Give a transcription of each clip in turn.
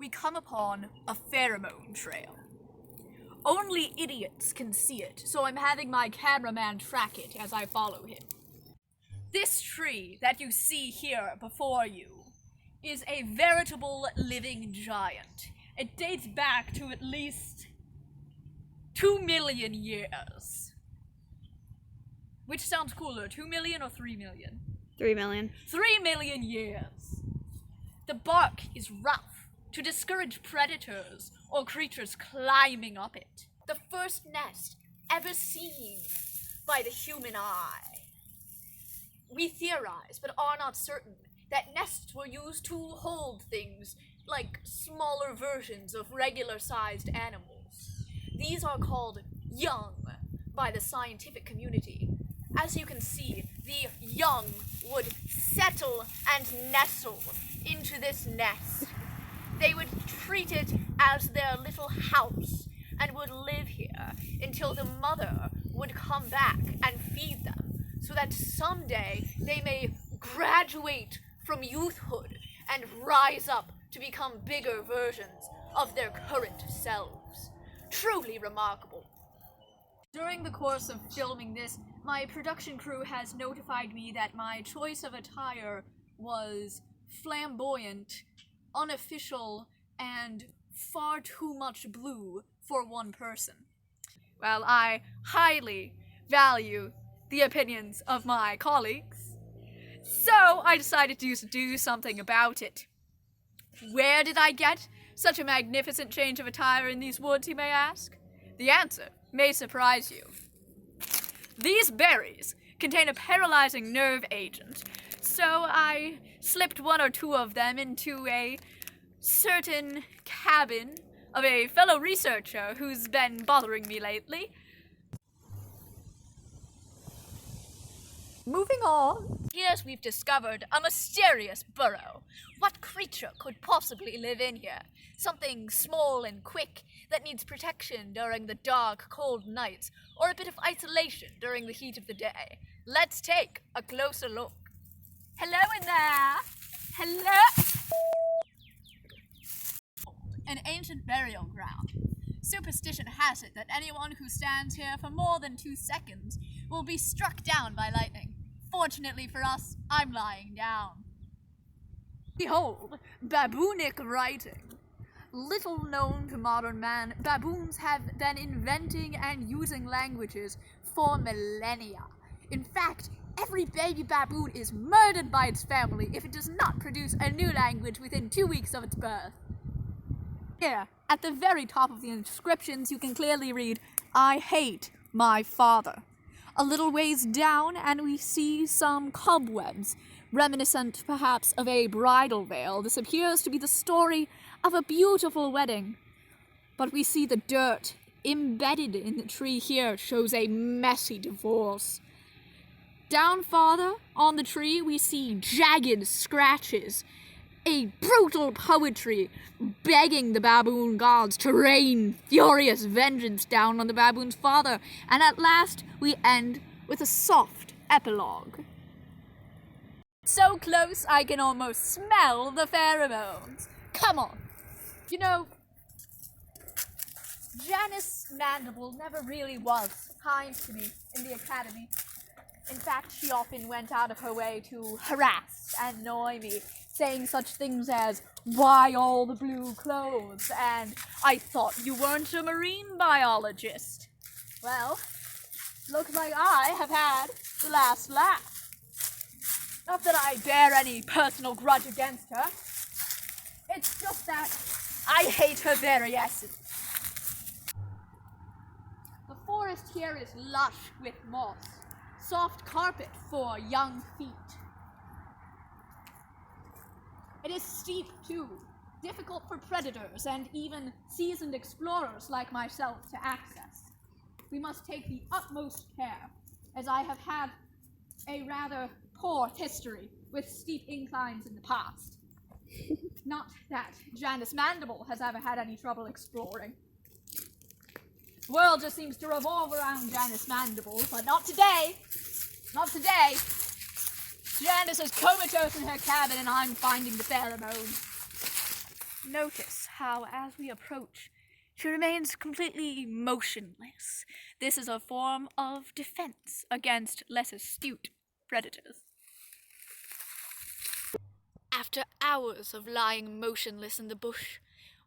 we come upon a pheromone trail. Only idiots can see it, so I'm having my cameraman track it as I follow him. This tree that you see here before you is a veritable living giant. It dates back to at least 2 million years. Which sounds cooler, 2 million or 3 million? 3 million. 3 million years. The bark is rough to discourage predators or creatures climbing up it. The first nest ever seen by the human eye. We theorize, but are not certain, that nests were used to hold things like smaller versions of regular-sized animals. These are called young by the scientific community. As you can see, the young would settle and nestle into this nest. They would treat it as their little house and would live here until the mother would come back and feed them, so that someday they may graduate from youthhood and rise up to become bigger versions of their current selves. Truly remarkable. During the course of filming this, my production crew has notified me that my choice of attire was flamboyant, unofficial, and far too much blue for one person. Well, I highly value the opinions of my colleagues, so I decided to do something about it. Where did I get such a magnificent change of attire in these woods, you may ask? The answer may surprise you. These berries contain a paralyzing nerve agent, so I slipped 1 or 2 of them into a certain cabin of a fellow researcher who's been bothering me lately. Moving on. Yes, we've discovered a mysterious burrow. What creature could possibly live in here? Something small and quick that needs protection during the dark, cold nights, or a bit of isolation during the heat of the day. Let's take a closer look. Hello in there! Hello! An ancient burial ground. Superstition has it that anyone who stands here for more than 2 seconds will be struck down by lightning. Fortunately for us, I'm lying down. Behold, baboonic writing. Little known to modern man, baboons have been inventing and using languages for millennia. In fact, every baby baboon is murdered by its family if it does not produce a new language within 2 weeks of its birth. Here, at the very top of the inscriptions, you can clearly read, "I hate my father." A little ways down, and we see some cobwebs, reminiscent perhaps of a bridal veil. This appears to be the story of a beautiful wedding. But we see the dirt embedded in the tree here shows a messy divorce. Down farther on the tree, we see jagged scratches, a brutal poetry begging the baboon gods to rain furious vengeance down on the baboon's father, and at last we end with a soft epilogue. So close I can almost smell the pheromones. Come on. You know, Janice Mandible never really was kind to me in the academy. In fact, she often went out of her way to harass and annoy me, saying such things as, "Why all the blue clothes?" and "I thought you weren't a marine biologist." Well, looks like I have had the last laugh. Not that I bear any personal grudge against her. It's just that I hate her very essence. The forest here is lush with moss, soft carpet for young feet. It is steep, too, difficult for predators and even seasoned explorers like myself to access. We must take the utmost care, as I have had a rather poor history with steep inclines in the past. Not that Janice Mandible has ever had any trouble exploring. The world just seems to revolve around Janice Mandible, but not today. Not today. Janice is comatose in her cabin and I'm finding the pheromones. Notice how, as we approach, she remains completely motionless. This is a form of defense against less astute predators. After hours of lying motionless in the bush,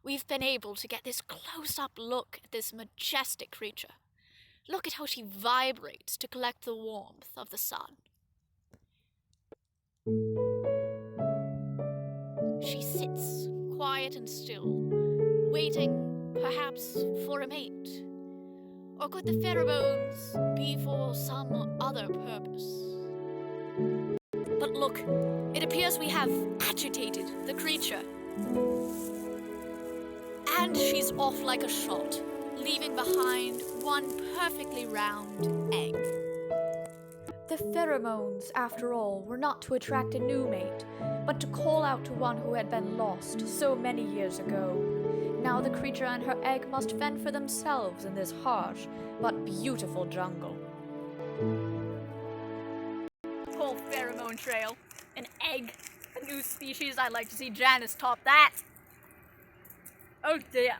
we've been able to get this close-up look at this majestic creature. Look at how she vibrates to collect the warmth of the sun. She sits quiet and still, waiting, perhaps, for a mate. Or could the pheromones be for some other purpose? But look, it appears we have agitated the creature. And she's off like a shot, leaving behind one perfectly round egg. The pheromones, after all, were not to attract a new mate, but to call out to one who had been lost so many years ago. Now the creature and her egg must fend for themselves in this harsh but beautiful jungle. Whole pheromone trail, an egg, a new species. I'd like to see Janice top that. Oh dear.